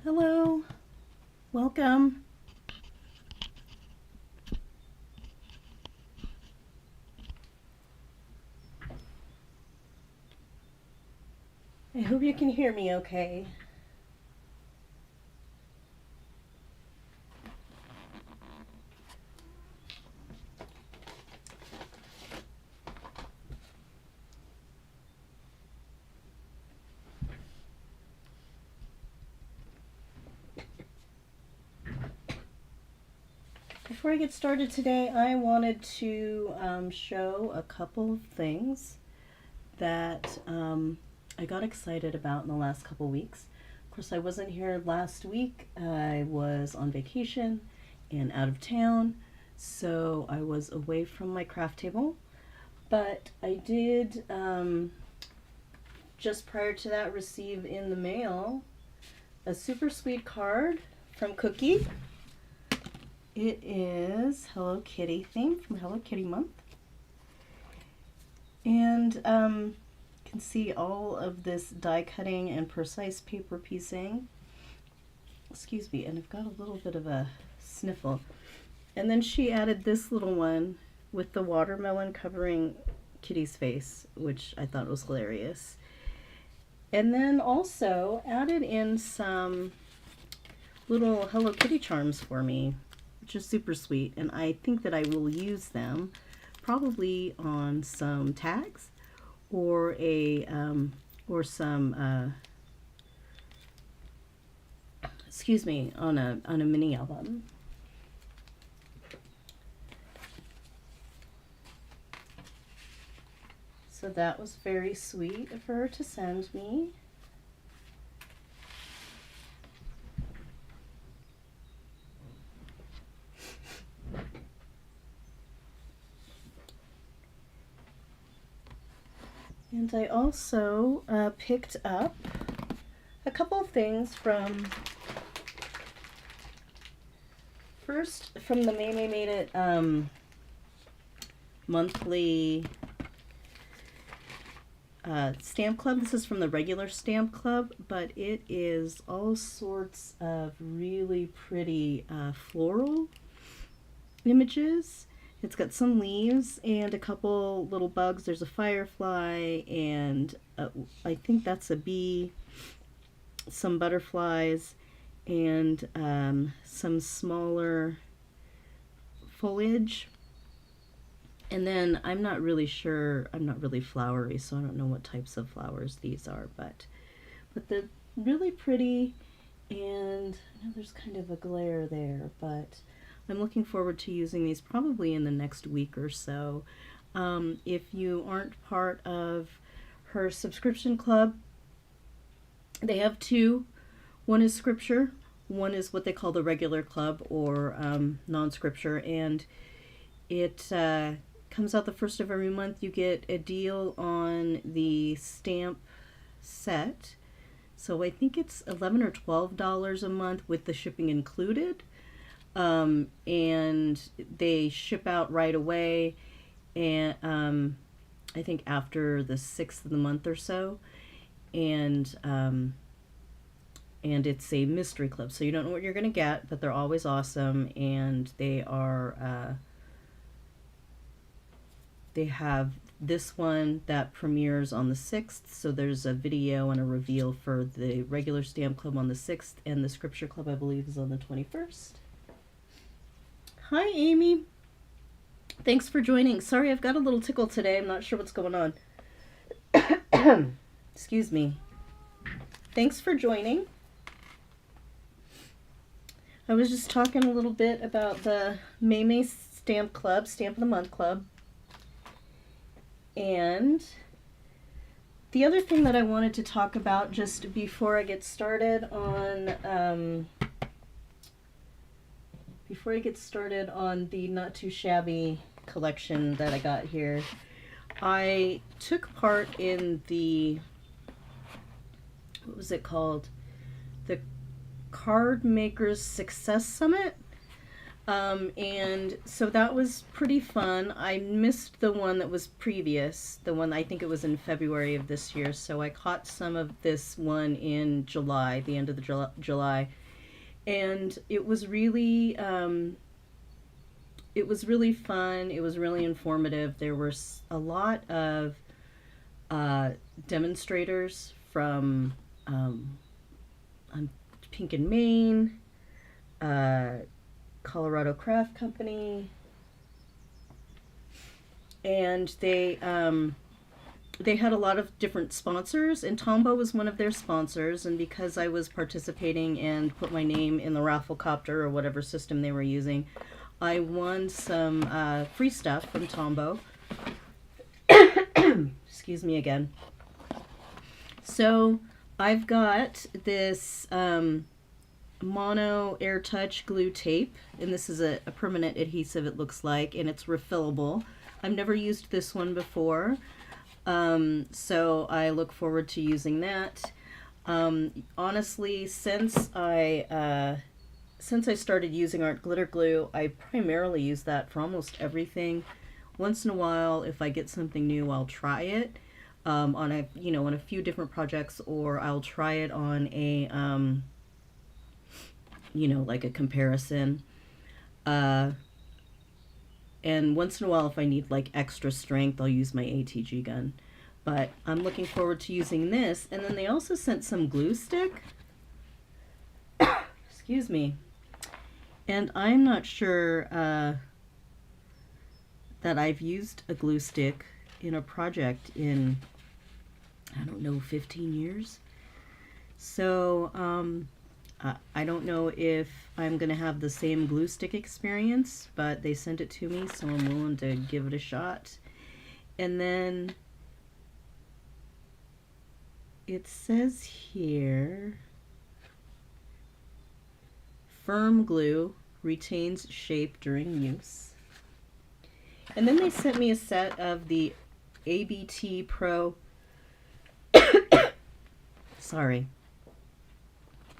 Hello, welcome. I hope you can hear me okay. Before I get started today, I wanted to show a couple of things that I got excited about in the last couple weeks. Of course, I wasn't here last week. I was on vacation and out of town, so I was away from my craft table. But I did, just prior to that, receive in the mail a super sweet card from Cookie. It is Hello Kitty themed from Hello Kitty Month. And you can see all of this die cutting and precise paper piecing. Excuse me, and I've got a little bit of a sniffle. And then she added this little one with the watermelon covering Kitty's face, which I thought was hilarious. And then also added in some little Hello Kitty charms for me, which is super sweet, and I think that I will use them probably on some tags or a some excuse me, on a mini album. So that was very sweet of her to send me. And I also picked up a couple of things from, first from the May Made It monthly stamp club. This is from the regular stamp club, but it is all sorts of really pretty floral images. It's got some leaves and a couple little bugs. There's a firefly and I think that's a bee, some butterflies, and some smaller foliage. And then I'm not really sure, I'm not really flowery, so I don't know what types of flowers these are, but they're really pretty, and I know there's kind of a glare there, but I'm looking forward to using these probably in the next week or so. If you aren't part of her subscription club, they have two. One is scripture, one is what they call the regular club, or non-scripture, and it comes out the first of every month. You get a deal on the stamp set, so I think it's $11 or $12 a month with the shipping included. And they ship out right away, and I think after the 6th of the month or so, and it's a mystery club, so you don't know what you're gonna get, but they're always awesome, and they are they have this one that premieres on the 6th, so there's a video and a reveal for the regular stamp club on the 6th, and the scripture club I believe is on the 21st. Hi, Amy. Thanks for joining. Sorry, I've got a little tickle today. I'm not sure what's going on. Excuse me. Thanks for joining. I was just talking a little bit about the May Stamp Club, Stamp of the Month Club. And the other thing that I wanted to talk about just before I get started on the Not Too Shabby collection that I got here, I took part in the, what was it called? The Card Makers Success Summit. And so that was pretty fun. I missed the one that was previous, the one I think it was in February of this year. So I caught some of this one in July, the end of the July, and it was really fun. It was really informative. There were a lot of demonstrators from Pink and Maine, Colorado Craft Company, and they had a lot of different sponsors, and Tombow was one of their sponsors. And because I was participating and put my name in the raffle copter or whatever system they were using, I won some free stuff from Tombow. Excuse me again. So I've got this mono air touch glue tape, and this is a permanent adhesive, it looks like, and it's refillable. I've never used this one before, so I look forward to using that. Honestly, since I started using art glitter glue, I primarily use that for almost everything. Once in a while, if I get something new, I'll try it on a few different projects, or I'll try it on a like a comparison. And once in a while, if I need like extra strength, I'll use my ATG gun. But I'm looking forward to using this. And then they also sent some glue stick. Excuse me. And I'm not sure that I've used a glue stick in a project in, I don't know, 15 years. So I don't know if I'm going to have the same glue stick experience, but they sent it to me, so I'm willing to give it a shot. And then it says here, firm glue retains shape during use. And then they sent me a set of the ABT Pro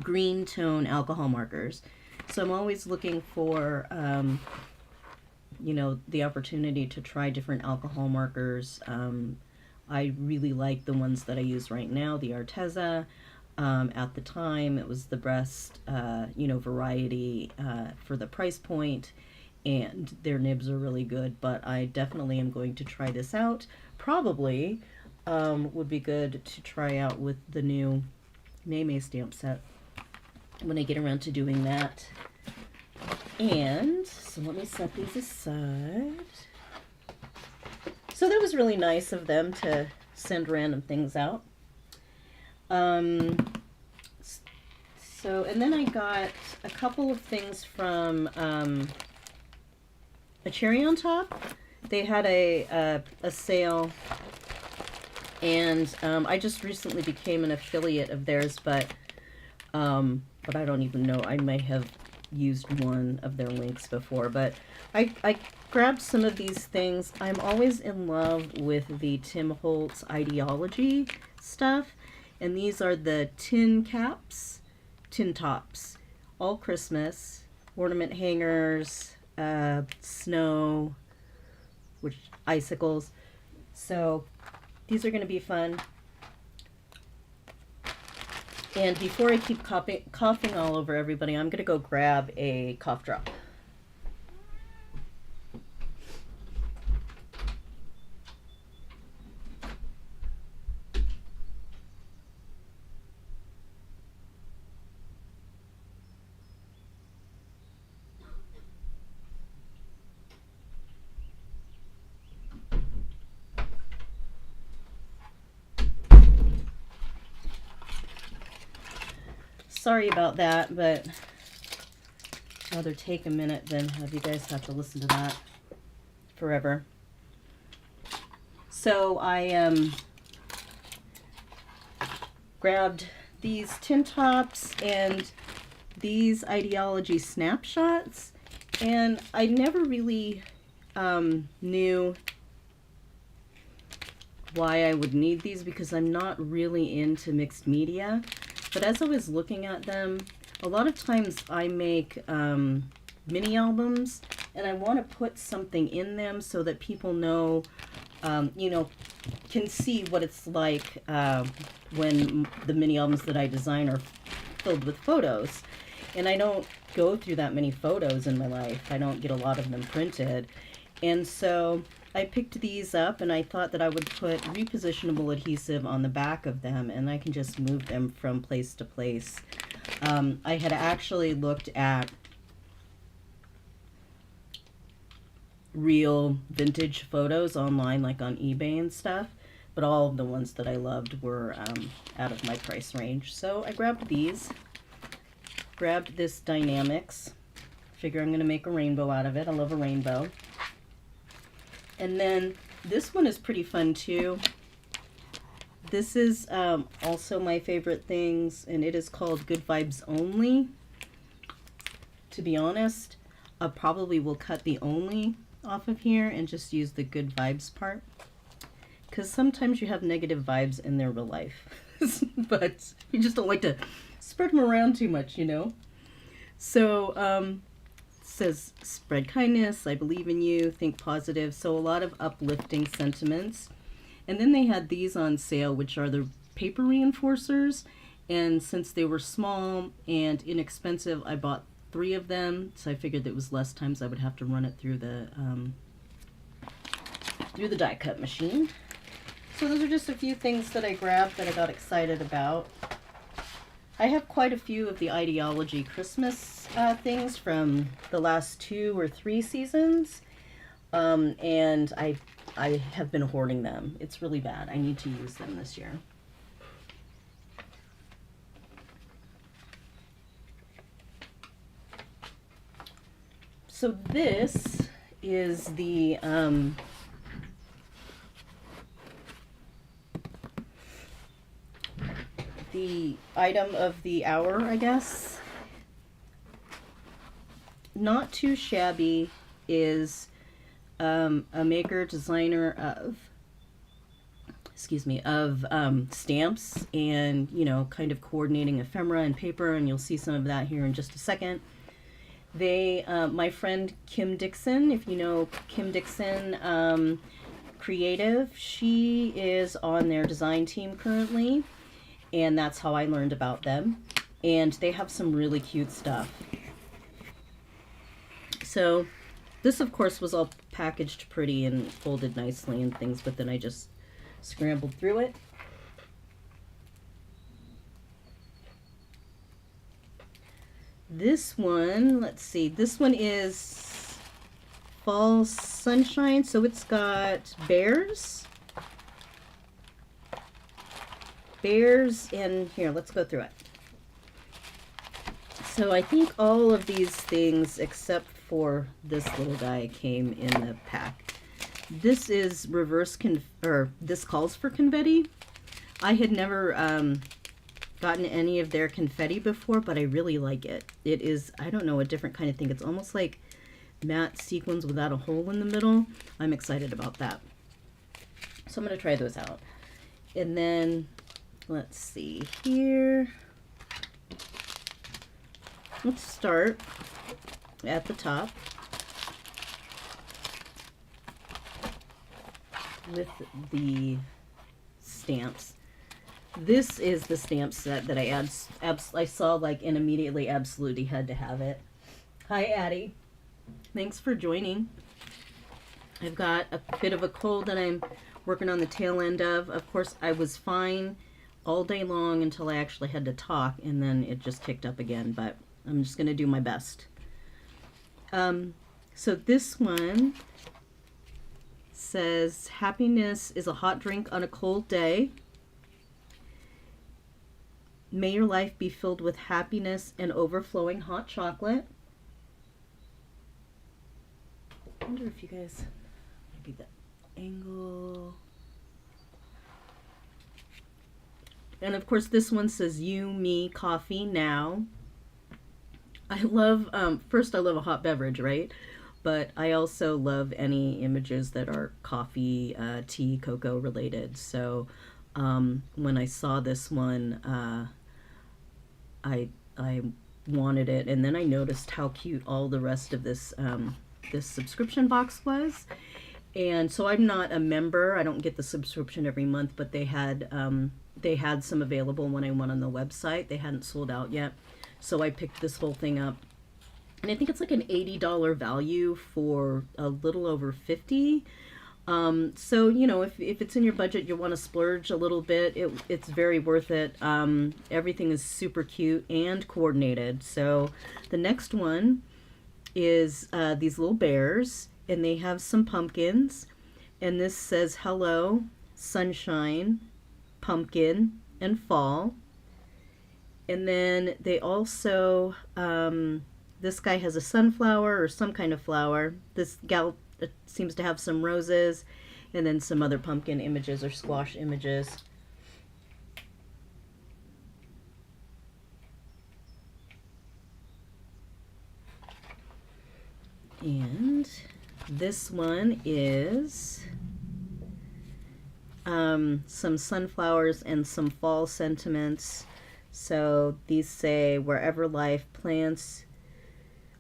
green tone alcohol markers. So I'm always looking for the opportunity to try different alcohol markers. I really like the ones that I use right now, the Arteza. At the time, it was the best variety for the price point, and their nibs are really good. But I definitely am going to try this out. Probably would be good to try out with the new May stamp set when I get around to doing that. And so let me set these aside. So that was really nice of them to send random things out. And then I got a couple of things from a Cherry on Top. They had a sale, and I just recently became an affiliate of theirs, but I don't even know. I may have used one of their links before, but I grabbed some of these things. I'm always in love with the Tim Holtz Ideology stuff, and these are the tin tops, all Christmas, ornament hangers, snow, icicles. So these are going to be fun. And before I keep coughing all over everybody, I'm going to go grab a cough drop. Sorry about that, but I'd rather take a minute than have you guys have to listen to that forever. So I grabbed these tin tops and these Ideology Snapshots, and I never really knew why I would need these because I'm not really into mixed media. But as I was looking at them, a lot of times I make mini albums, and I want to put something in them so that people know, you know, can see what it's like when the mini albums that I design are filled with photos. And I don't go through that many photos in my life. I don't get a lot of them printed. And so I picked these up, and I thought that I would put repositionable adhesive on the back of them, and I can just move them from place to place. I had actually looked at real vintage photos online, like on eBay and stuff, but all of the ones that I loved were out of my price range. So I grabbed these, grabbed this Dynamics, figure I'm going to make a rainbow out of it. I love a rainbow. And then this one is pretty fun too. This is also my favorite things, and it is called Good Vibes Only. To be honest, I probably will cut the only off of here and just use the good vibes part, because sometimes you have negative vibes in their real life, but you just don't like to spread them around too much, you know. So it says spread kindness, I believe in you, think positive. So a lot of uplifting sentiments. And then they had these on sale, which are the paper reinforcers, and since they were small and inexpensive, I bought 3 of them, so I figured it was less times I would have to run it through the die cut machine. So those are just a few things that I grabbed that I got excited about. I have quite a few of the Ideology Christmas things from the last 2 or 3 seasons, and I have been hoarding them. It's really bad. I need to use them this year. So this is the item of the hour, I guess. Not Too Shabby is a maker designer of stamps and, you know, kind of coordinating ephemera and paper, and you'll see some of that here in just a second. They, my friend Kim Dixon, if you know Kim Dixon Creative, she is on their design team currently, and that's how I learned about them. And they have some really cute stuff. So this, of course, was all packaged pretty and folded nicely and things, but then I just scrambled through it. This one, let's see, this one is Fall Sunshine, so it's got bears, and here, let's go through it. So I think all of these things, except for this little guy, came in the pack. This is this calls for confetti. I had never gotten any of their confetti before, but I really like it. It is, I don't know, a different kind of thing. It's almost like matte sequins without a hole in the middle. I'm excited about that. So I'm going to try those out. And then, let's see here. Let's start at the top with the stamps. This is the stamp set that I saw like and immediately absolutely had to have it. Hi Addie, thanks for joining. I've got a bit of a cold that I'm working on the tail end of. Of course, I was fine all day long until I actually had to talk, and then it just kicked up again, but I'm just gonna do my best. So this one says, happiness is a hot drink on a cold day. May your life be filled with happiness and overflowing hot chocolate. I wonder if you guys, maybe the angle. And of course this one says, you, me, coffee, now. I love, first I love a hot beverage, right? But I also love any images that are coffee, tea, cocoa related. So when I saw this one, I wanted it, and then I noticed how cute all the rest of this this subscription box was. And so I'm not a member. I don't get the subscription every month, but they had some available when I went on the website. They hadn't sold out yet. So I picked this whole thing up. And I think it's like an $80 value for a little over $50. So, you know, if it's in your budget, you want to splurge a little bit, it's very worth it. Everything is super cute and coordinated. So the next one is these little bears, and they have some pumpkins, and this says hello, sunshine, pumpkin, and fall. And then they also, this guy has a sunflower or some kind of flower. This gal seems to have some roses, and then some other pumpkin images or squash images. And this one is some sunflowers and some fall sentiments. So these say, wherever life plants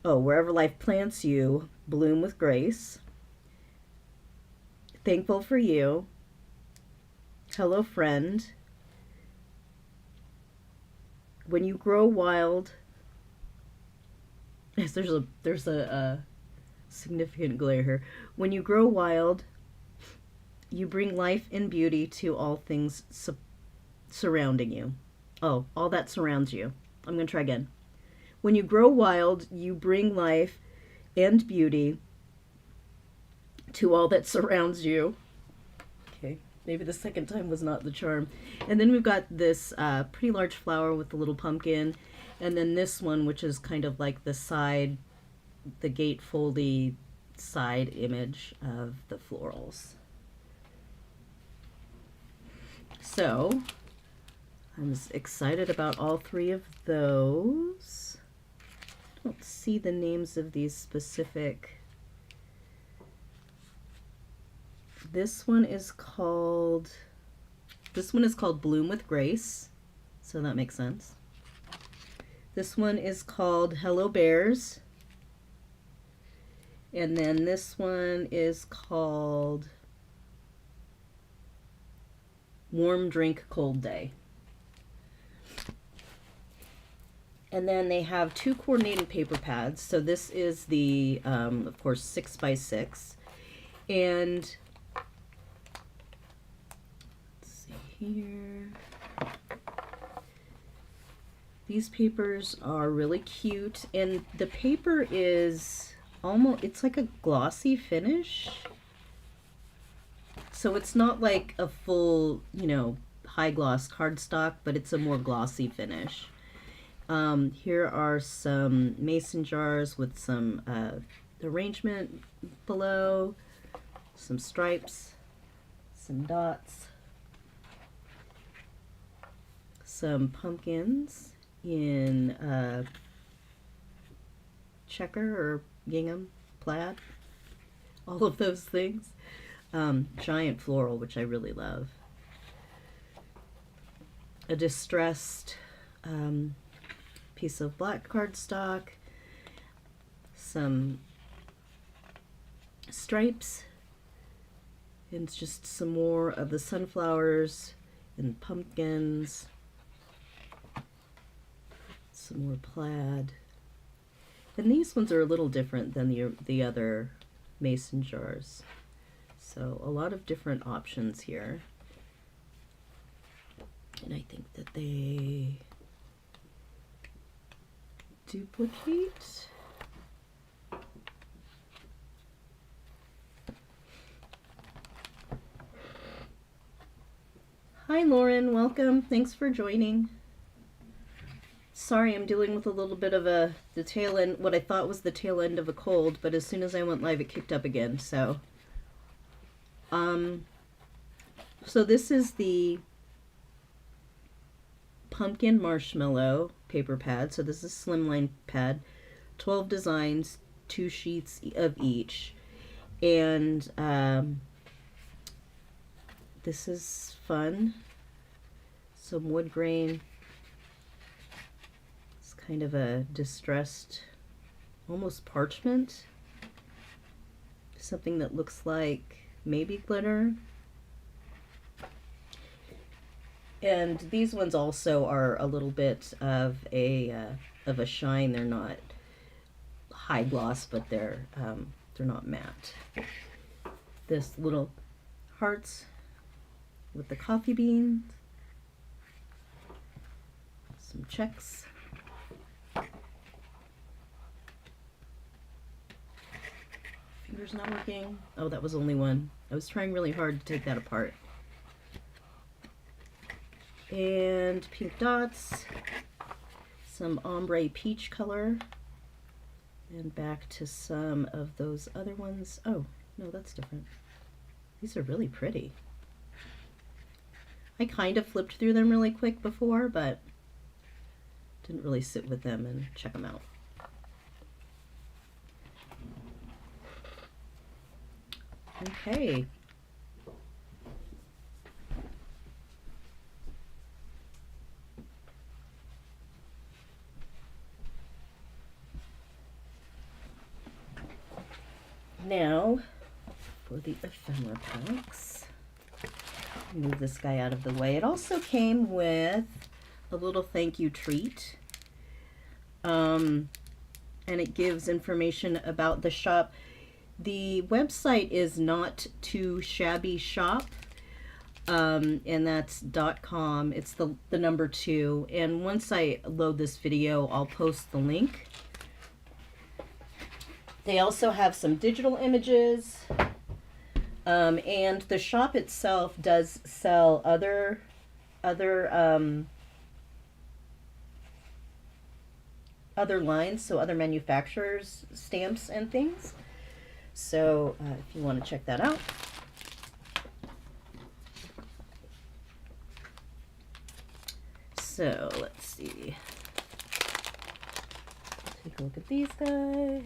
you, bloom with grace. Thankful for you. Hello, friend. When you grow wild, yes, there's a significant glare here. When you grow wild, you bring life and beauty to all things surrounding you. Oh, all that surrounds you. I'm going to try again. When you grow wild, you bring life and beauty to all that surrounds you. Okay, maybe the second time was not the charm. And then we've got this pretty large flower with the little pumpkin. And then this one, which is kind of like the gatefoldy side image of the florals. So I'm excited about all three of those. I don't see the names of these specific. This one is called Bloom with Grace, so that makes sense. This one is called Hello Bears. And then this one is called Warm Drink Cold Day. And then they have two coordinated paper pads. So this is the, of course, 6x6. And let's see here. These papers are really cute. And the paper is almost, it's like a glossy finish. So it's not like a full, you know, high gloss cardstock, but it's a more glossy finish. Here are some mason jars with some arrangement below, some stripes, some dots, some pumpkins in checker or gingham, plaid, all of those things. Giant floral, which I really love. A distressed piece of black cardstock, some stripes, and just some more of the sunflowers and pumpkins, some more plaid. And these ones are a little different than the other mason jars. So a lot of different options here. And I think that they duplicate. Hi Lauren, welcome. Thanks for joining. Sorry, I'm dealing with a little bit of the tail end, what I thought was the tail end of a cold, but as soon as I went live it kicked up again, so. So this is the pumpkin marshmallow paper pad. So this is slimline pad, 12 designs, 2 sheets of each. And this is fun. Some wood grain. It's kind of a distressed, almost parchment. Something that looks like maybe glitter. And these ones also are a little bit of a shine. They're not high gloss, but they're not matte. This little hearts with the coffee beans, some checks. Finger's not working. Oh, that was only one. I was trying really hard to take that apart. And pink dots, some ombre peach color, and back to some of those other ones. Oh, no, that's different. These are really pretty. I kind of flipped through them really quick before, but didn't really sit with them and check them out. Okay. Now, for the Ephemera Packs, move this guy out of the way. It also came with a little thank you treat, and it gives information about the shop. The website is Not Too Shabby Shop, and that's .com. It's the number 2, and once I load this video, I'll post the link. They also have some digital images, and the shop itself does sell other lines, so other manufacturers' stamps and things. So if you want to check that out. So let's see. Take a look at these guys.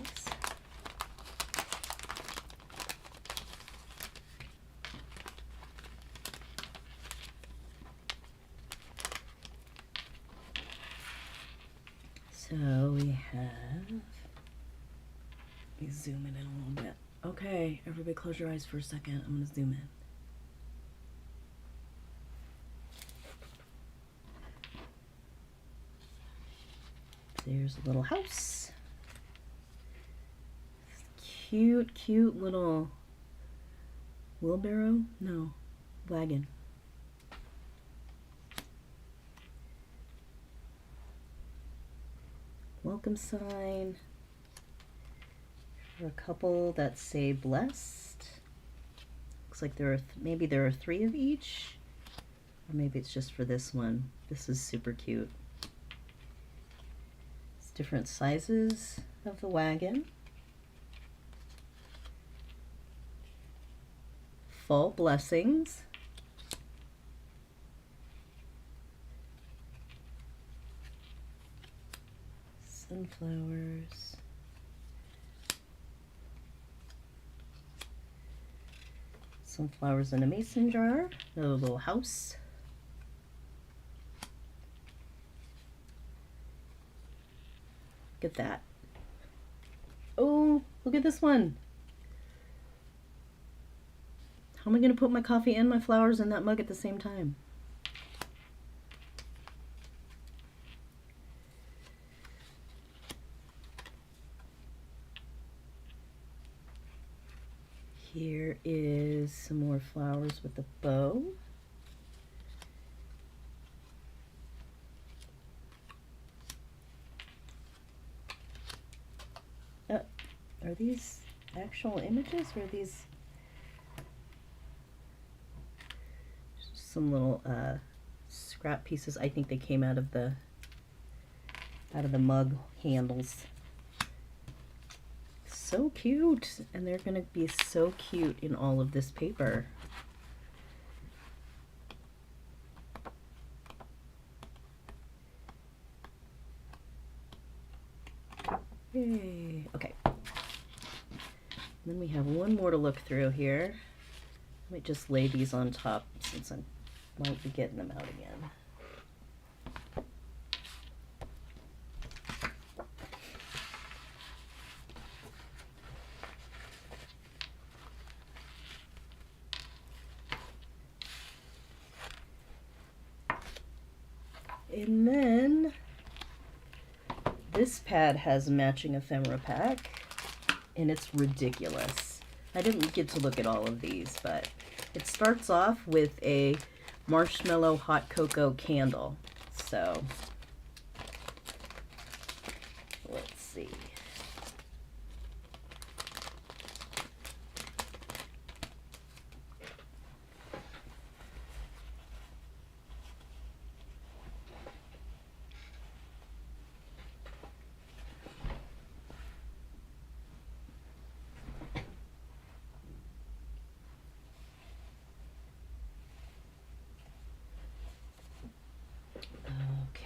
So we have, let me zoom in a little bit. Okay, everybody close your eyes for a second. I'm going to zoom in. There's a little house. Cute, cute little wheelbarrow? No, wagon. Welcome sign for a couple that say blessed. Looks like there are maybe there are 3 of each, or maybe it's just for this one. This is super cute. It's different sizes of the wagon. Fall blessings. Sunflowers. Sunflowers in a mason jar. Another little house. Look at that. Oh, look at this one. How am I going to put my coffee and my flowers in that mug at the same time? Here is some more flowers with a bow. Are these actual images, or are these just some little scrap pieces? I think they came out of the mug handles. So cute, and they're going to be so cute in all of this paper. Yay. Okay. Then we have one more to look through here. Let me just lay these on top since I won't be getting them out again. And then this pad has a matching ephemera pack, and it's ridiculous. I didn't get to look at all of these, but it starts off with a marshmallow hot cocoa candle. So let's see.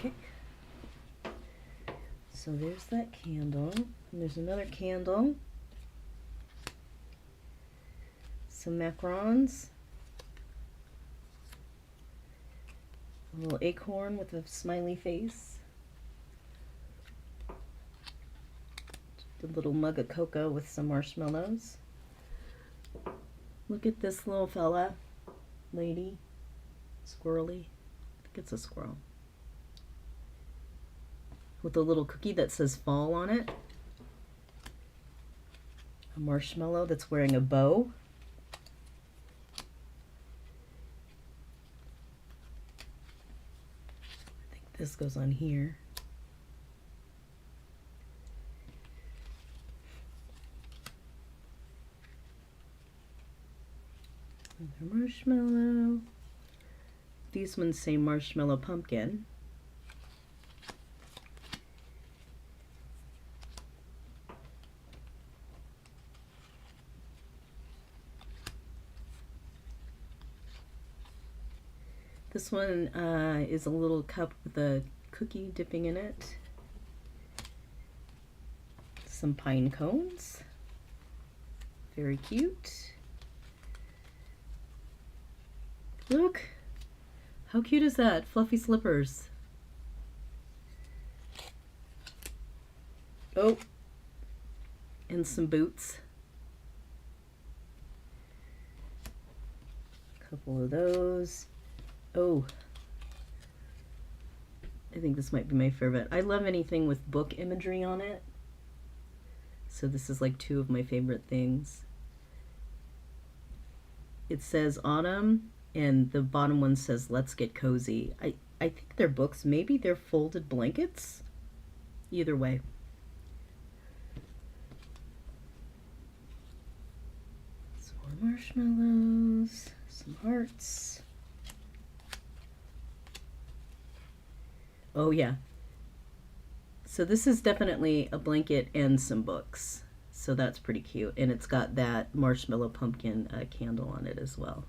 Okay, so there's that candle, and there's another candle, some macarons, a little acorn with a smiley face, a little mug of cocoa with some marshmallows. Look at this little fella, lady, squirrely, I think it's a squirrel, with a little cookie that says fall on it. A marshmallow that's wearing a bow. I think this goes on here. Another marshmallow. These ones say Marshmallow Pumpkin. This one is a little cup with a cookie dipping in it. Some pine cones. Very cute. Look! How cute is that? Fluffy slippers. Oh! And some boots. A couple of those. Oh, I think this might be my favorite. I love anything with book imagery on it. So this is like two of my favorite things. It says autumn, and the bottom one says let's get cozy. I think they're books. Maybe they're folded blankets. Either way. Some more marshmallows, some hearts. Oh yeah. So this is definitely a blanket and some books. So that's pretty cute. And it's got that Marshmallow Pumpkin candle on it as well.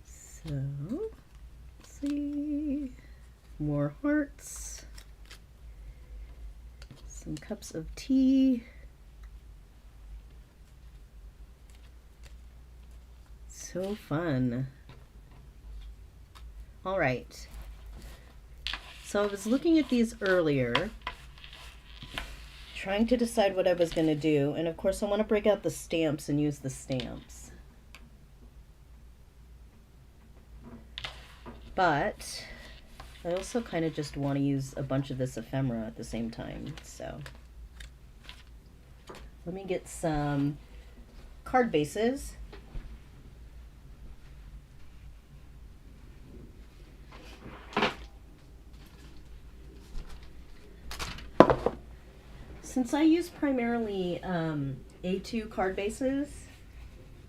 So, let's see. More hearts. Some cups of tea. So fun. All right, so I was looking at these earlier, trying to decide what I was going to do, and of course I want to break out the stamps and use the stamps. But I also kind of just want to use a bunch of this ephemera at the same time, so let me get some card bases. Since I use primarily A2 card bases,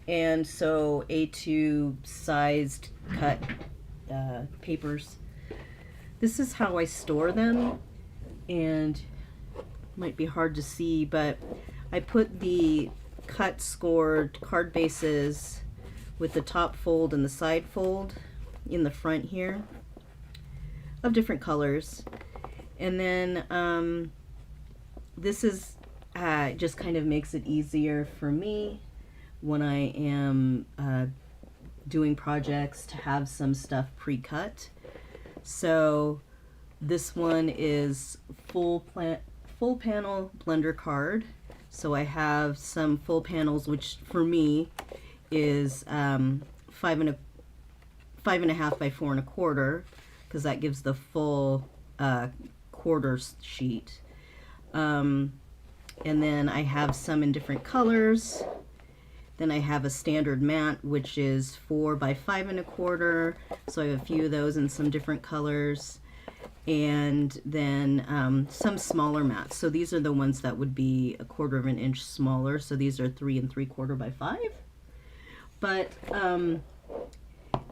and so A2 sized cut papers, this is how I store them, and it might be hard to see, but I put the cut scored card bases with the top fold and the side fold in the front here of different colors, and then this is just kind of makes it easier for me when I am doing projects to have some stuff pre-cut. So this one is full panel blender card. So I have some full panels, which for me is 5 5.5 by 4.25, because that gives the full quarter sheet. And then I have some in different colors. Then I have a standard matte, which is 4 by 5.25. So I have a few of those in some different colors. And then some smaller mats. So these are the ones that would be 1/4 of an inch smaller. So these are 3 3/4 by 5. But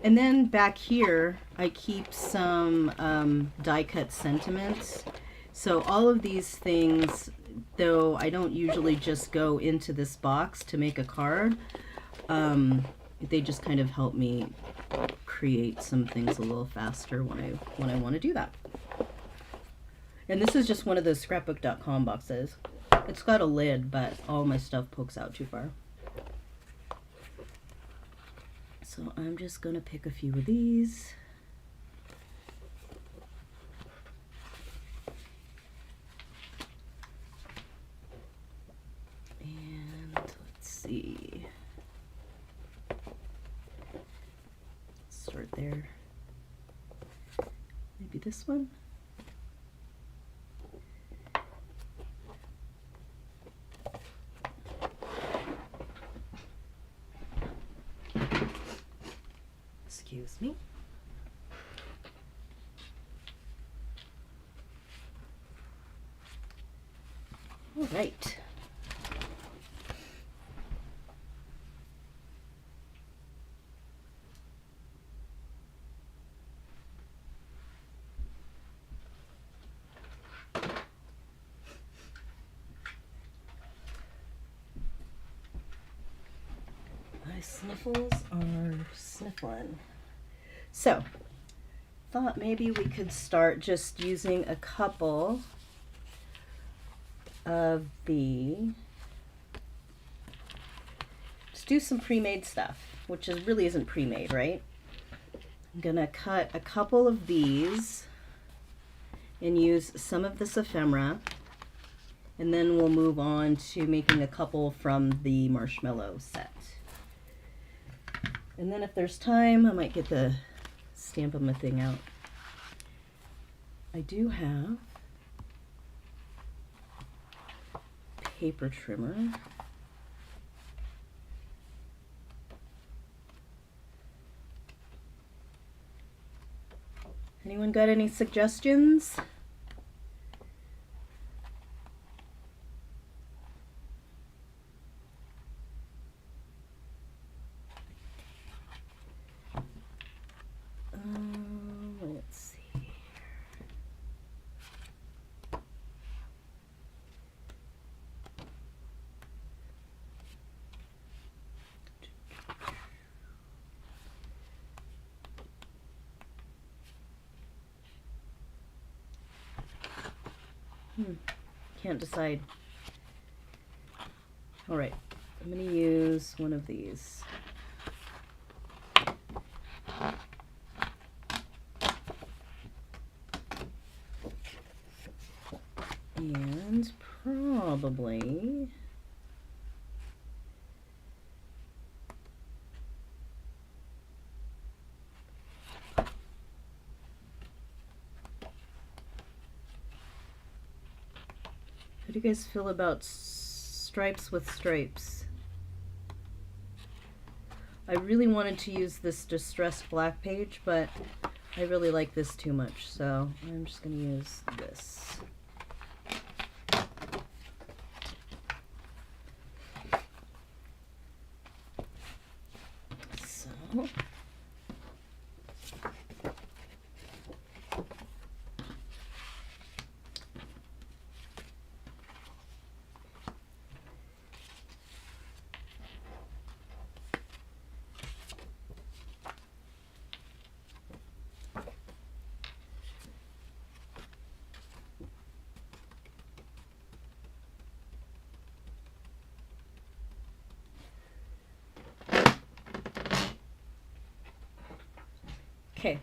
and then back here I keep some die cut sentiments. So all of these things, though I don't usually just go into this box to make a card, they just kind of help me create some things a little faster when I want to do that. And this is just one of those scrapbook.com boxes. It's got a lid, but all my stuff pokes out too far. So I'm just going to pick a few of these. And let's see. Start there. Maybe this one. Excuse me. All right. My sniffles are sniffling. So, thought maybe we could start just using a couple of the, just do some pre-made stuff, which really isn't pre-made, right? I'm gonna cut a couple of these and use some of this ephemera, and then we'll move on to making a couple from the marshmallow set. And then if there's time, I might get the stamp of my thing out. I do have paper trimmer. Anyone got any suggestions? Let's see. Can't decide. All right, I'm going to use one of these. And probably how do you guys feel about stripes with stripes? I really wanted to use this distressed black page, but I really like this too much, so I'm just going to use this. So okay,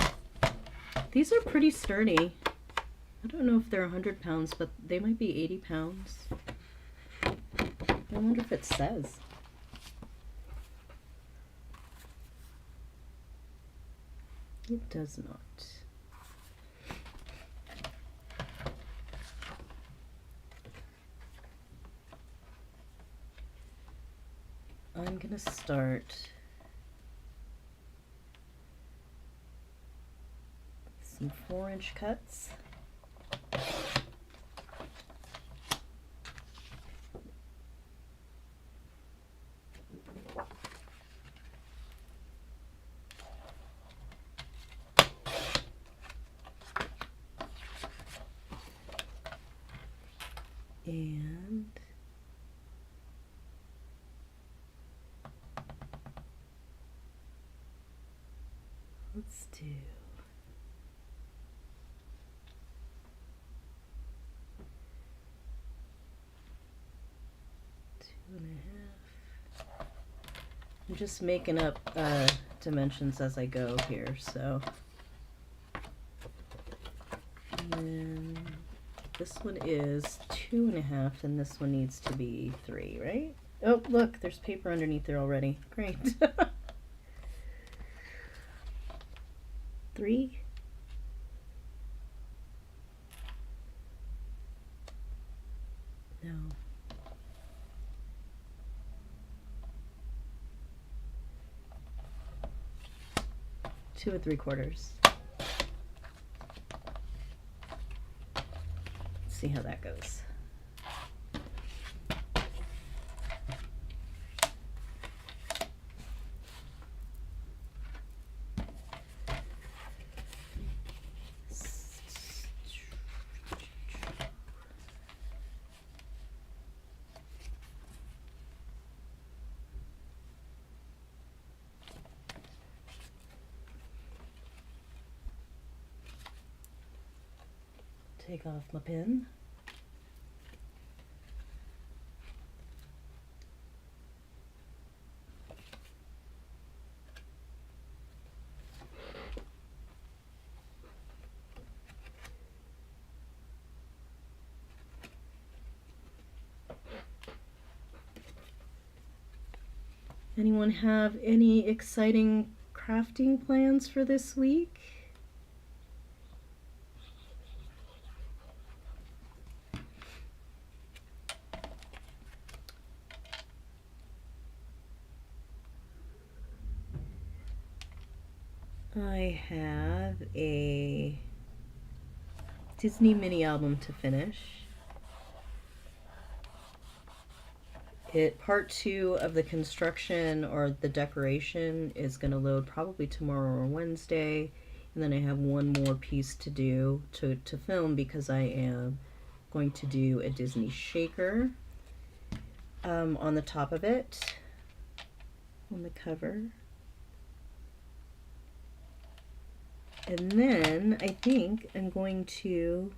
these are pretty sturdy. I don't know if they're 100 pounds, but they might be 80 pounds. I wonder if it says. It does not. I'm gonna start some 4-inch cuts. And let's do 2.5. I'm just making up dimensions as I go here, so. And then this one is 2.5, and this one needs to be 3, right? Oh, look, there's paper underneath there already. Great. 3. No. 2 3/4. See how that goes. Take off my pen. Anyone have any exciting crafting plans for this week? I have a Disney mini album to finish. Part 2 of the construction or the decoration is going to load probably tomorrow or Wednesday, and then I have one more piece to do to film, because I am going to do a Disney shaker on the top of it, on the cover. And then I think I'm going to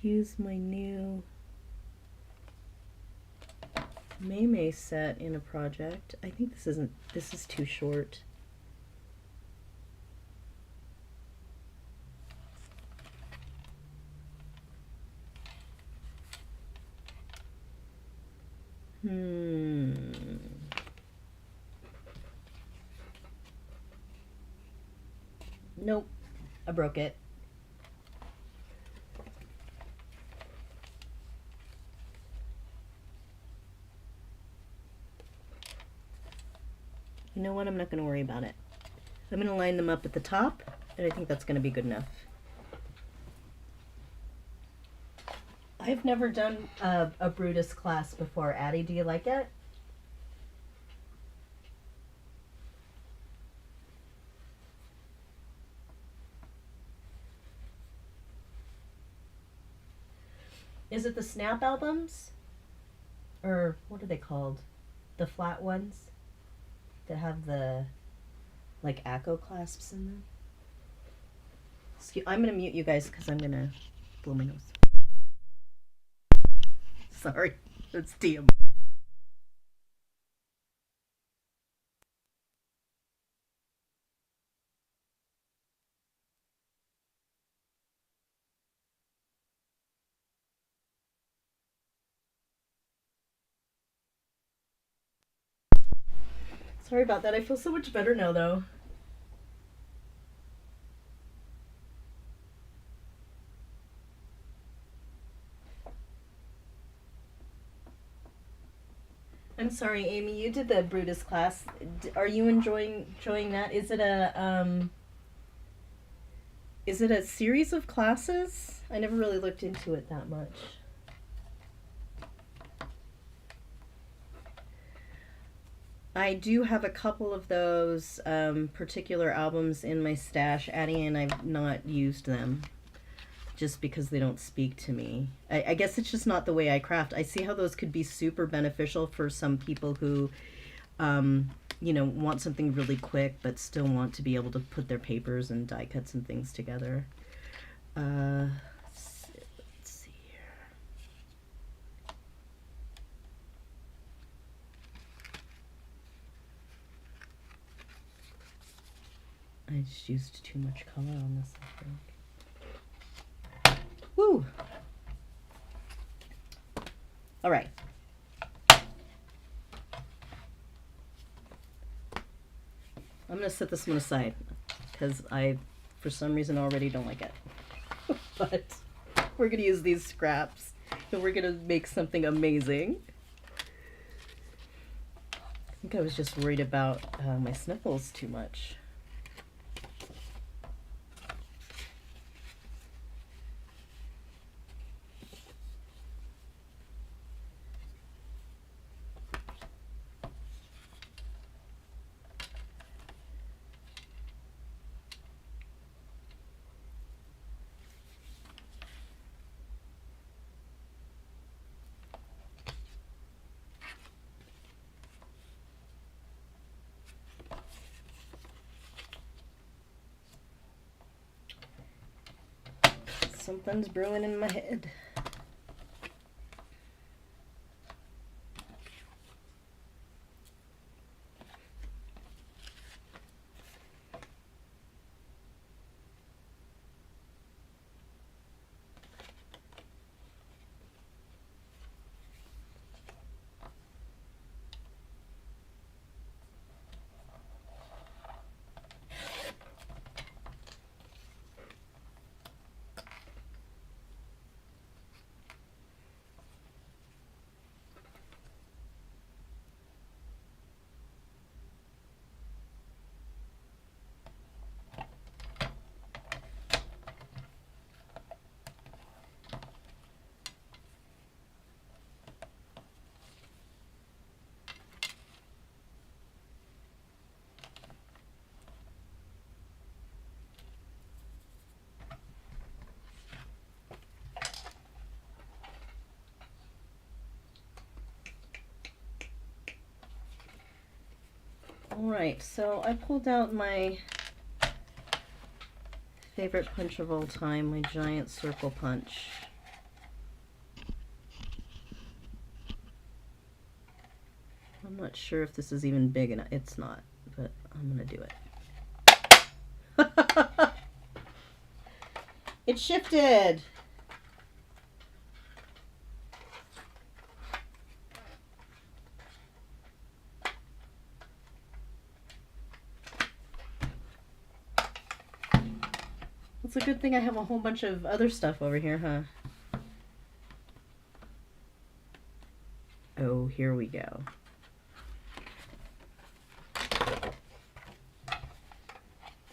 use my new May set in a project. I think this is too short. Nope, I broke it. You know what? I'm not going to worry about it. I'm going to line them up at the top, and I think that's going to be good enough. I've never done a Brutus class before. Addie, do you like it? Is it the Snap albums? Or what are they called? The flat ones that have the like ACO clasps in them? I'm going to mute you guys because I'm going to blow my nose. Sorry, that's DM. Sorry about that. I feel so much better now, though. I'm sorry, Amy, you did the Brutus class. Are you enjoying that? Is it a series of classes? I never really looked into it that much. I do have a couple of those particular albums in my stash, Addie, and I've not used them just because they don't speak to me. I guess it's just not the way I craft. I see how those could be super beneficial for some people who, you know, want something really quick but still want to be able to put their papers and die cuts and things together. Let's see here. I just used too much color on this, I think. Woo! All right. I'm gonna set this one aside because I, for some reason, already don't like it. But we're gonna use these scraps and we're gonna make something amazing. I think I was just worried about my sniffles too much. Something's brewing in my head. Alright, so I pulled out my favorite punch of all time, my giant circle punch. I'm not sure if this is even big enough. It's not, but I'm gonna do it. It shifted! It's a good thing I have a whole bunch of other stuff over here, huh? Oh, here we go.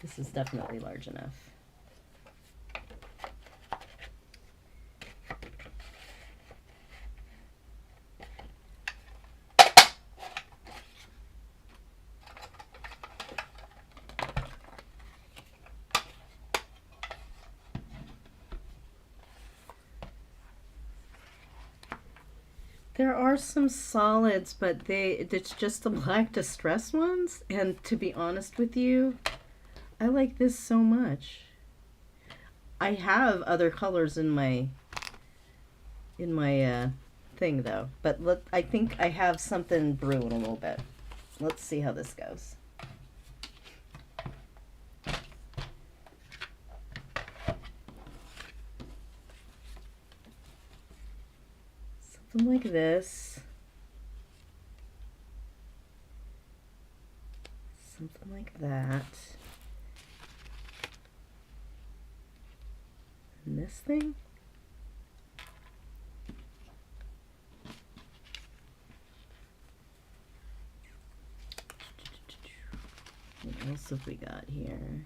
This is definitely large enough. There are some solids, but it's just the black distress ones, and to be honest with you, I like this so much. I have other colors in my thing though, but I think I have something brewing a little bit. Let's see how this goes. Something like this. Something like that. And this thing. else have we got here?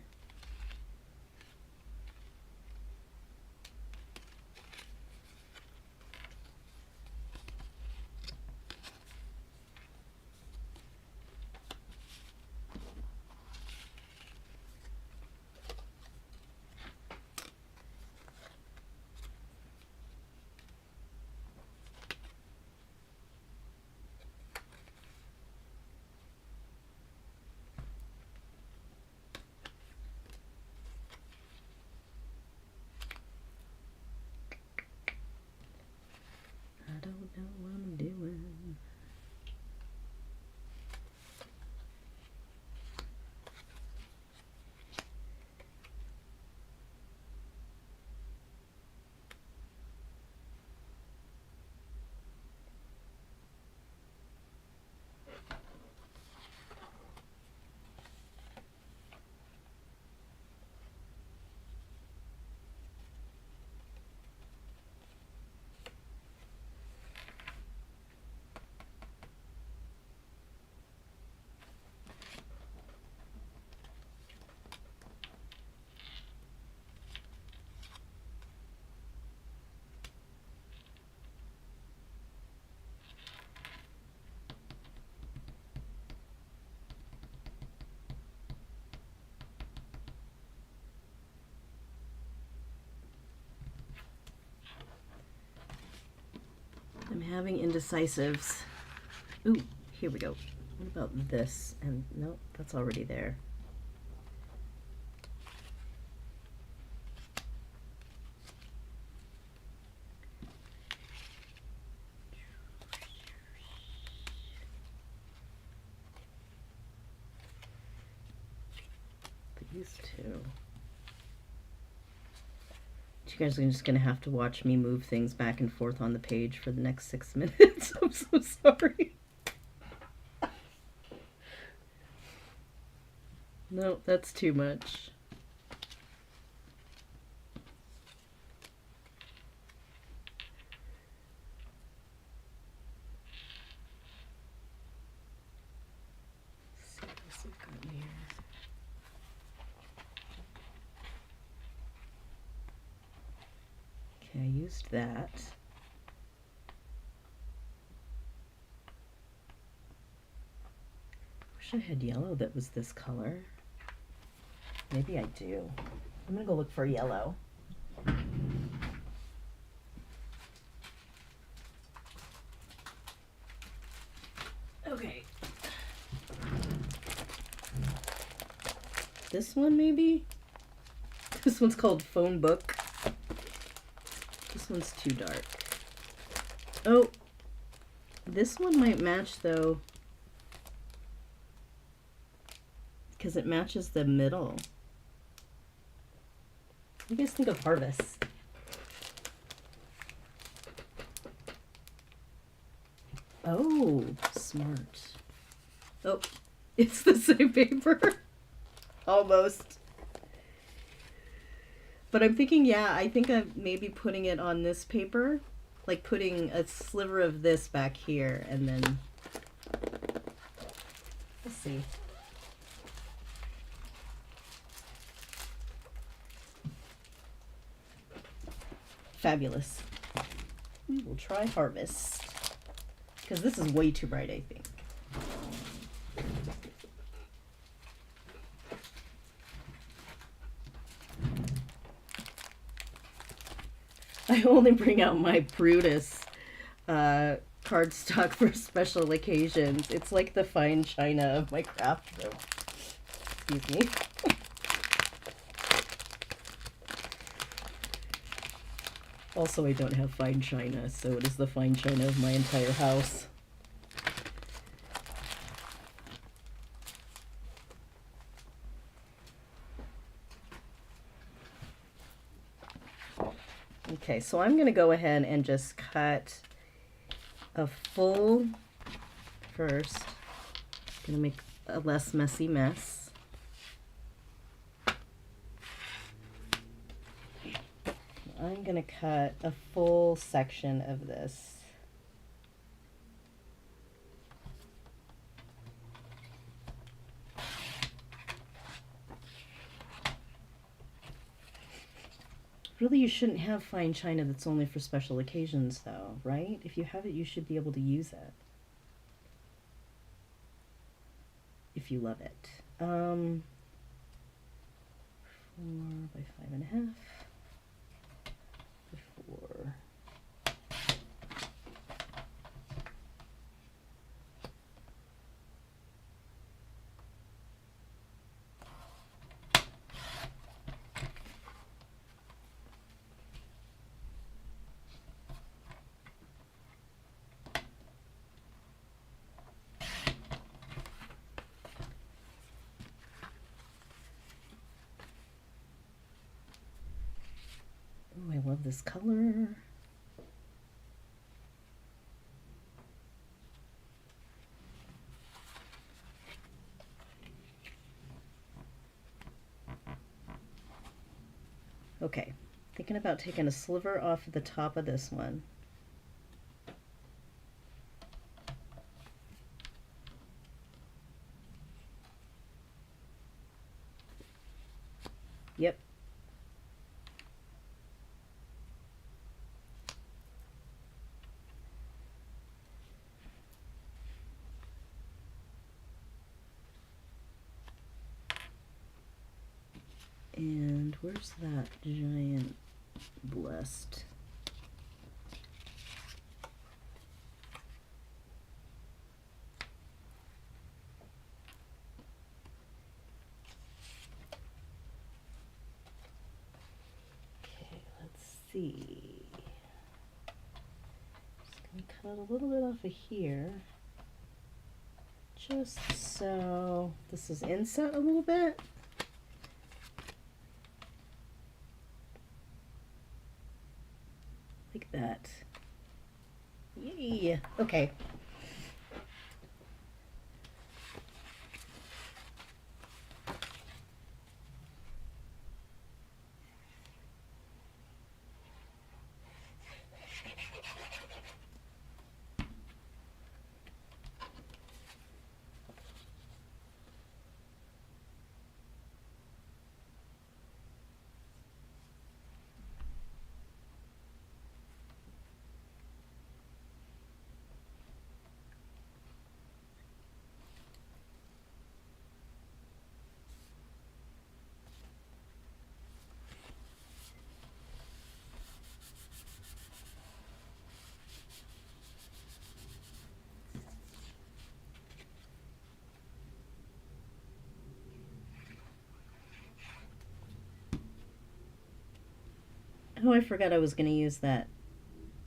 I don't know what I'm doing. I'm having indecisives. Ooh, here we go. What about this? And nope, that's already there. These two. You guys are just gonna have to watch me move things back and forth on the page for the next 6 minutes. I'm so sorry. No, that's too much. Let's see what else we've got here. Okay, I used that. Wish I had yellow that was this color. Maybe I do. I'm gonna go look for yellow. Okay. This one maybe? This one's called Phone Book. This one's too dark. Oh, this one might match though, because it matches the middle. What do you guys think of Harvest? Oh, smart. Oh, it's the same paper. Almost. But I'm thinking, yeah, I think I'm maybe putting it on this paper, like putting a sliver of this back here, and then, let's see. Fabulous. We will try Harvest, because this is way too bright, I think. I only bring out my Brutus cardstock for special occasions. It's like the fine china of my craft room. Excuse me. Also, I don't have fine china, so it is the fine china of my entire house. Okay, so I'm going to go ahead and just cut a full first. I'm going to make a less messy mess. I'm going to cut a full section of this. Really, you shouldn't have fine china that's only for special occasions, though, right? If you have it, you should be able to use it. If you love it. 4 by 5.5 by 4. Oh, I love this color. Okay, thinking about taking a sliver off of the top of this one. Yep. And where's that giant blessed? Okay, let's see. Just gonna cut a little bit off of here. Just so this is inset a little bit. Like that. Yay! Okay. Oh, I forgot I was going to use that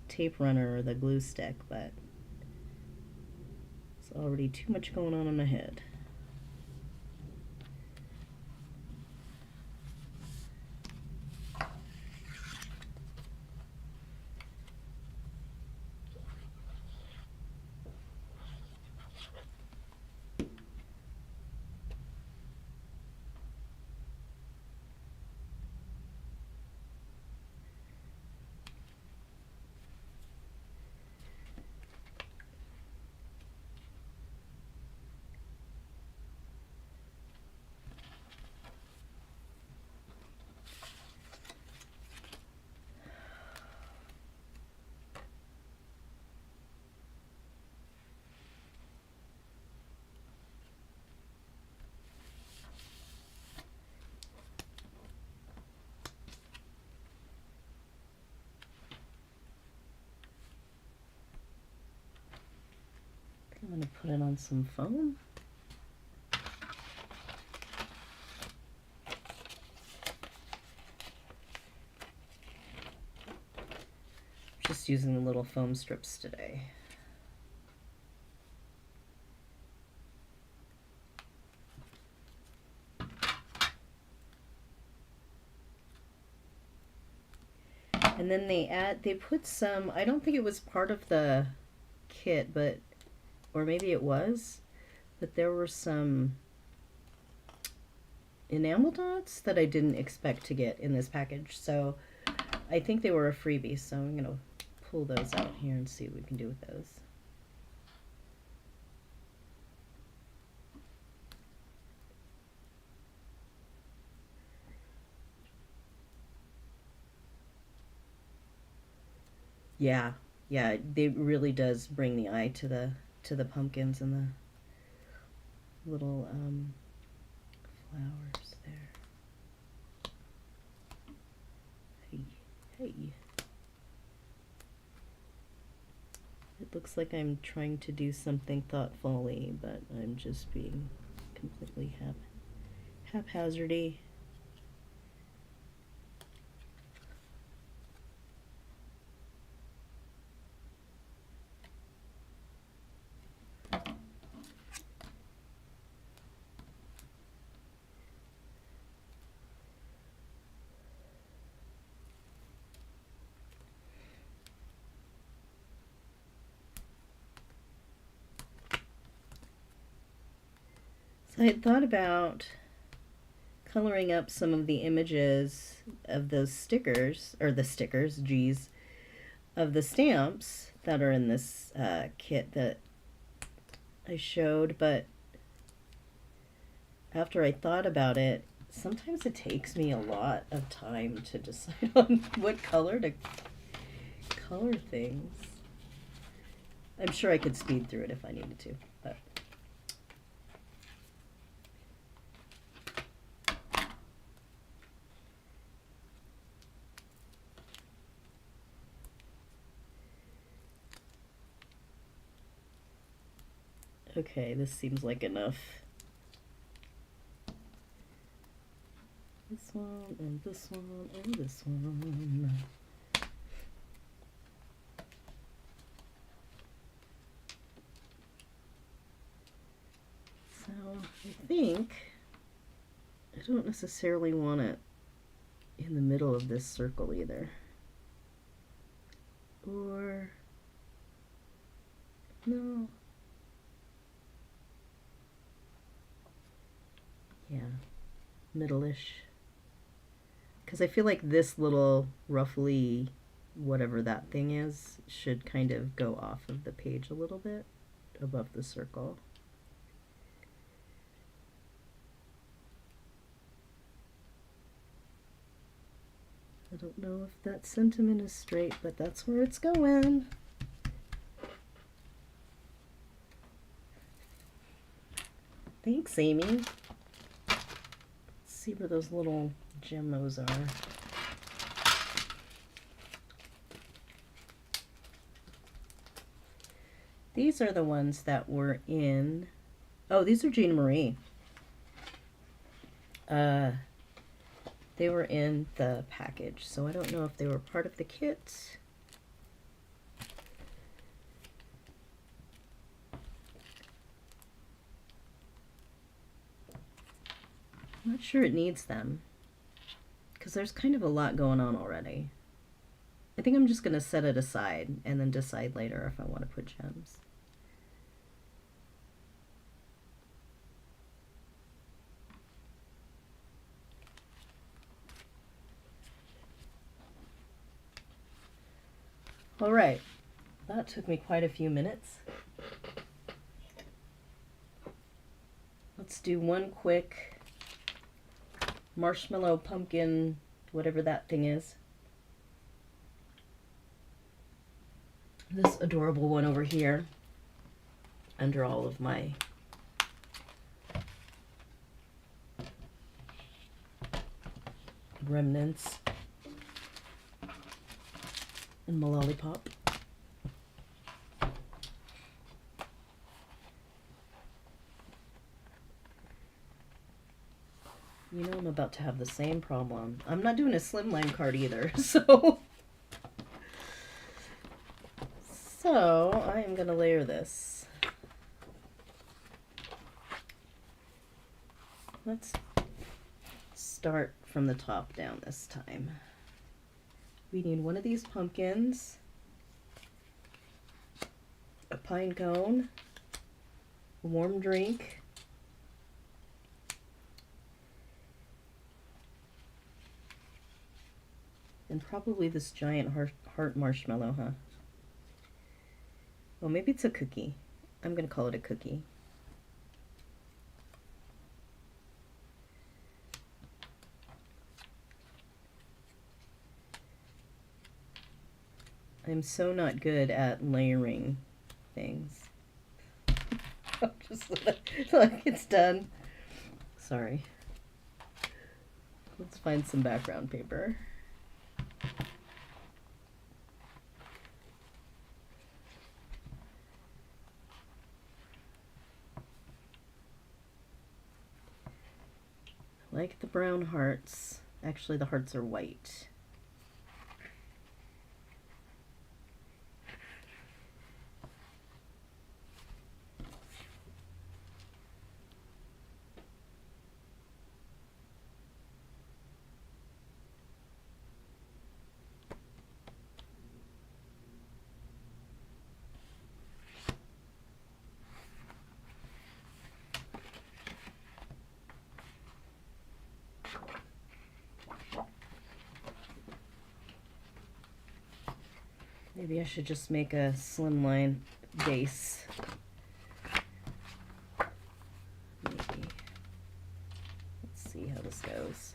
tape runner or the glue stick, but it's already too much going on in my head. I'm going to put it on some foam. Just using the little foam strips today. And then they put some, I don't think it was part of the kit, but, or maybe it was, but there were some enamel dots that I didn't expect to get in this package. So I think they were a freebie, so I'm going to pull those out here and see what we can do with those. Yeah, yeah, it really does bring the eye to the pumpkins and the little flowers there. Hey, hey. It looks like I'm trying to do something thoughtfully, but I'm just being completely haphazardy. So I had thought about coloring up some of the images of those stickers, or the stickers, geez, of the stamps that are in this kit that I showed, but after I thought about it, sometimes it takes me a lot of time to decide on what color to color things. I'm sure I could speed through it if I needed to, but okay, this seems like enough. This one, and this one, and this one. So I think I don't necessarily want it in the middle of this circle either. Or no. Yeah, middle-ish. Because I feel like this little roughly whatever that thing is should kind of go off of the page a little bit above the circle. I don't know if that sentiment is straight, but that's where it's going. Thanks, Amy. Let's see where those little gemmos are. These are the ones that were in... Oh, these are Jean Marie. They were in the package, so I don't know if they were part of the kit. I'm not sure it needs them, because there's kind of a lot going on already. I think I'm just going to set it aside and then decide later if I want to put gems. All right, that took me quite a few minutes. Let's do one quick Marshmallow Pumpkin, whatever that thing is. This adorable one over here under all of my remnants and my lollipop. You know I'm about to have the same problem. I'm not doing a slimline card either, so I am going to layer this. Let's start from the top down this time. We need one of these pumpkins, a pine cone, a warm drink, and probably this giant heart marshmallow, huh? Well, maybe it's a cookie. I'm going to call it a cookie. I'm so not good at layering things. I'll just look, it's done. Sorry. Let's find some background paper. I like the brown hearts. Actually, the hearts are white. Maybe I should just make a slimline base. Maybe. Let's see how this goes.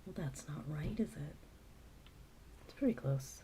Well, that's not right, is it? It's pretty close.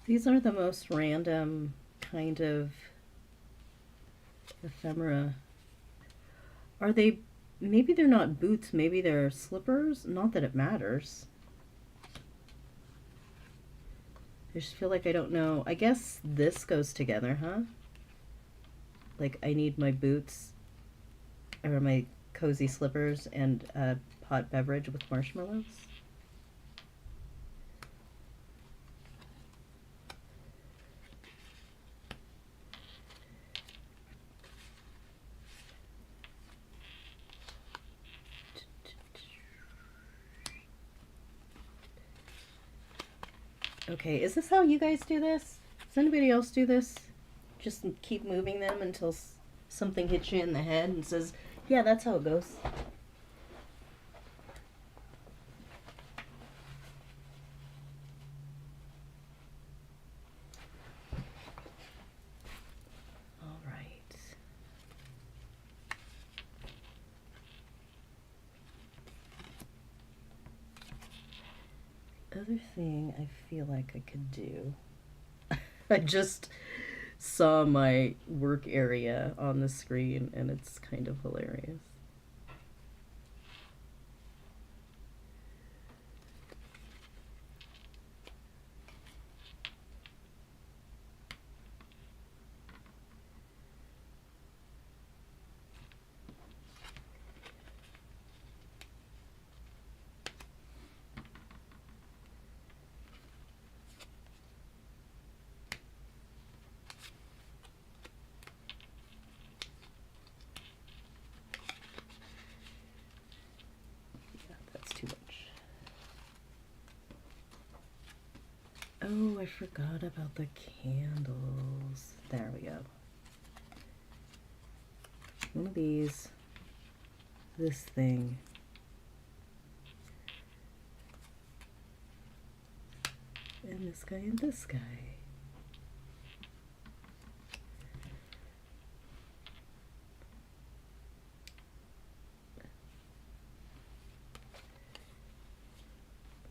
These are the most random kind of ephemera. Are they, maybe they're not boots, maybe they're slippers? Not that it matters. I just feel like I don't know. I guess this goes together, huh? Like I need my boots or my cozy slippers and a hot beverage with marshmallows. Okay, is this how you guys do this? Does anybody else do this? Just keep moving them until something hits you in the head and says, yeah, that's how it goes. All right. Other thing I feel like I could do, I just saw my work area on the screen and it's kind of hilarious. Oh, I forgot about the candles. There we go. One of these, this thing. And this guy and this guy.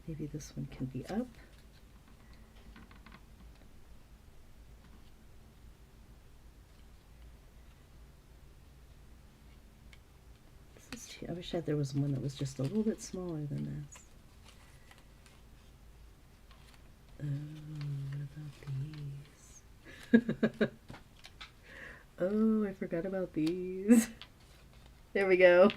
Maybe this one can be up. This is too, I wish there was one that was just a little bit smaller than this. Oh, what about these? Oh, I forgot about these. There we go.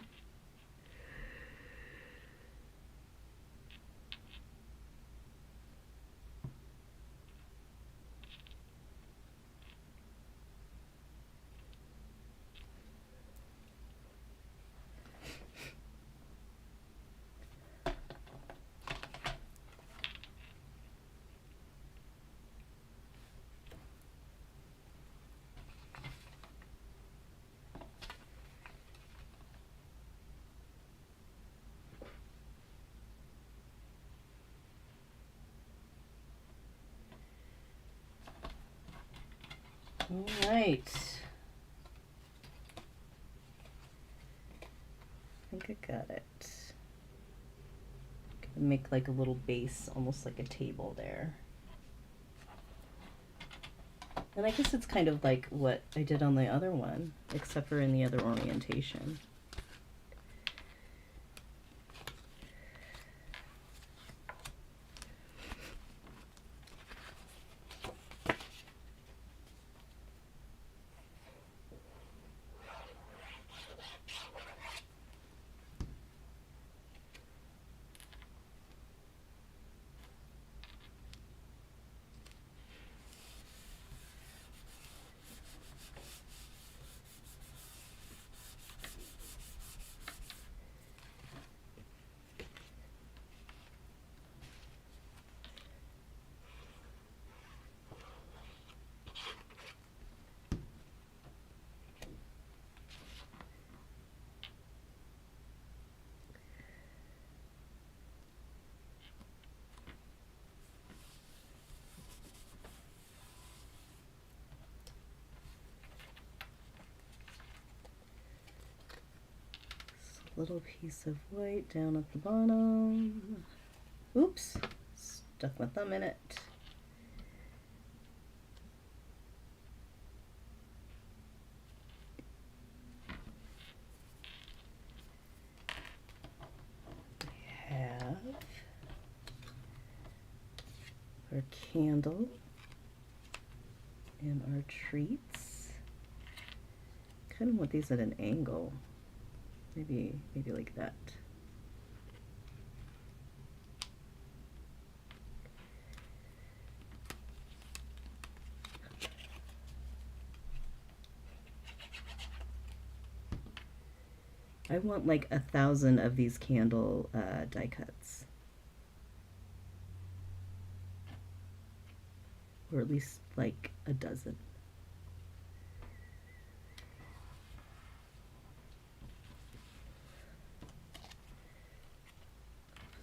All right. I think I got it. Gonna make like a little base, almost like a table there. And I guess it's kind of like what I did on the other one, except for in the other orientation. Little piece of white down at the bottom. Oops, stuck my thumb in it. We have our candle and our treats. Kind of want these at an angle. Maybe like that. I want like 1,000 of these candle die cuts. Or at least like a dozen.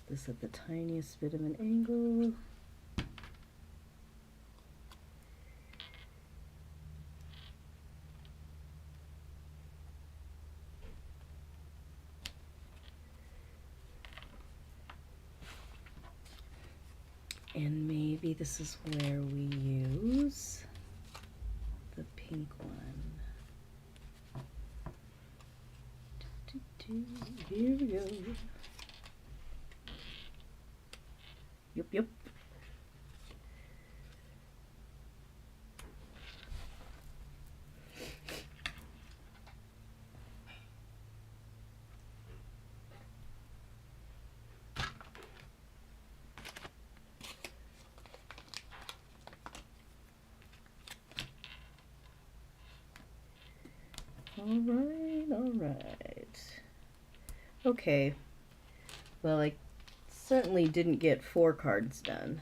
This at the tiniest bit of an angle. And maybe this is where we use the pink one. Here we go. Yep. All right. Okay. Well, I certainly didn't get 4 cards done.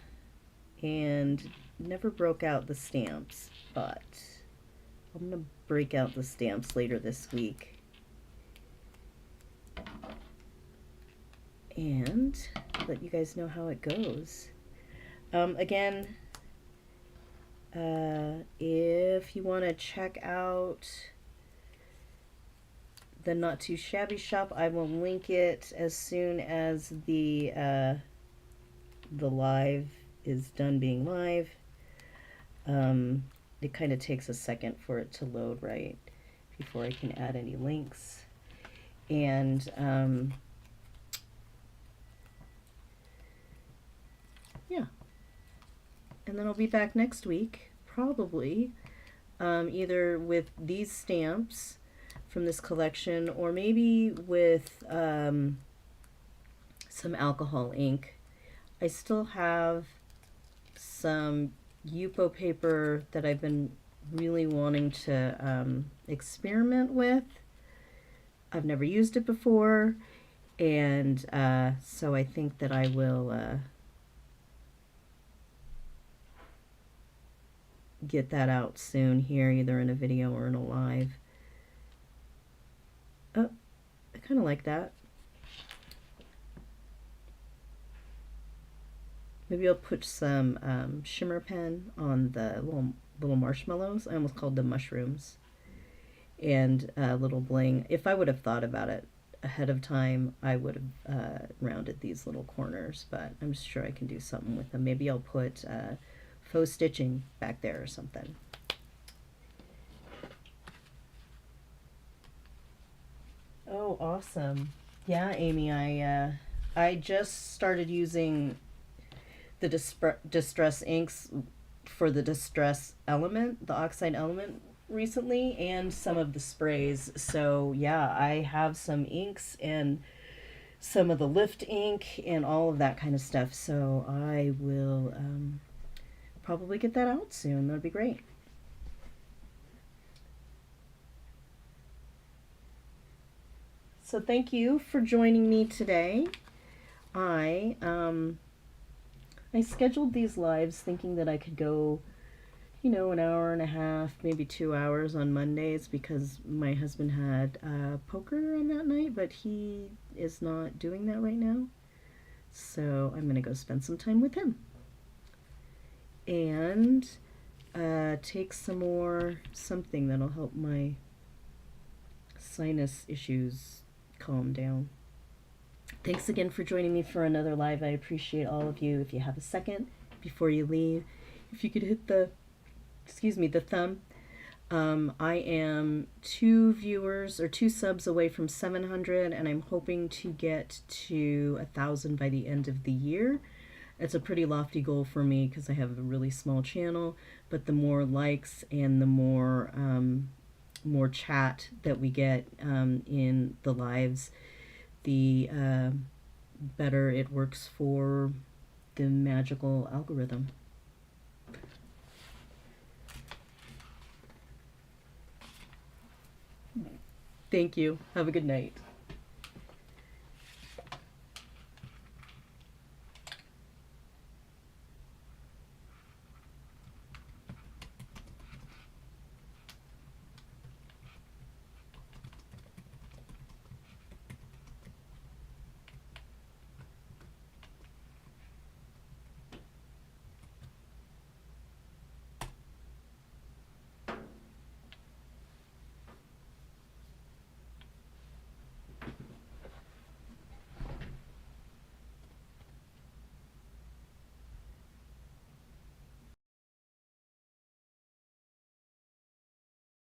and never broke out the stamps, but I'm gonna break out the stamps later this week and let you guys know how it goes. Again, if you want to check out the Not Too Shabby shop, I will link it as soon as the live is done being live. It kind of takes a second for it to load right before I can add any links. And yeah, and then I'll be back next week, probably either with these stamps from this collection, or maybe with some alcohol ink. I still have some Yupo paper that I've been really wanting to experiment with. I've never used it before, and so I think that I will get that out soon here, either in a video or in a live. Oh, I kind of like that. Maybe I'll put some shimmer pen on the little marshmallows. I almost called them mushrooms. And a little bling. If I would have thought about it ahead of time, I would have rounded these little corners, but I'm sure I can do something with them. Maybe I'll put faux stitching back there or something. Oh, awesome. Yeah, Amy, I just started using the Distress inks for the Distress element, the oxide element, recently, and some of the sprays. So yeah, I have some inks and some of the lift ink and all of that kind of stuff. So I will probably get that out soon. That'd be great. So thank you for joining me today. I scheduled these lives thinking that I could go, you know, an hour and a half, maybe 2 hours on Mondays, because my husband had poker on that night, but he is not doing that right now. So I'm going to go spend some time with him. And take some more something that'll help my sinus issues calm down. Thanks again for joining me for another live. I appreciate all of you. If you have a second before you leave, if you could hit the thumb. I am 2 viewers or 2 subs away from 700, and I'm hoping to get to 1,000 by the end of the year. It's a pretty lofty goal for me because I have a really small channel, but the more likes and the more chat that we get in the lives, the better it works for the magical algorithm. Thank you. Have a good night.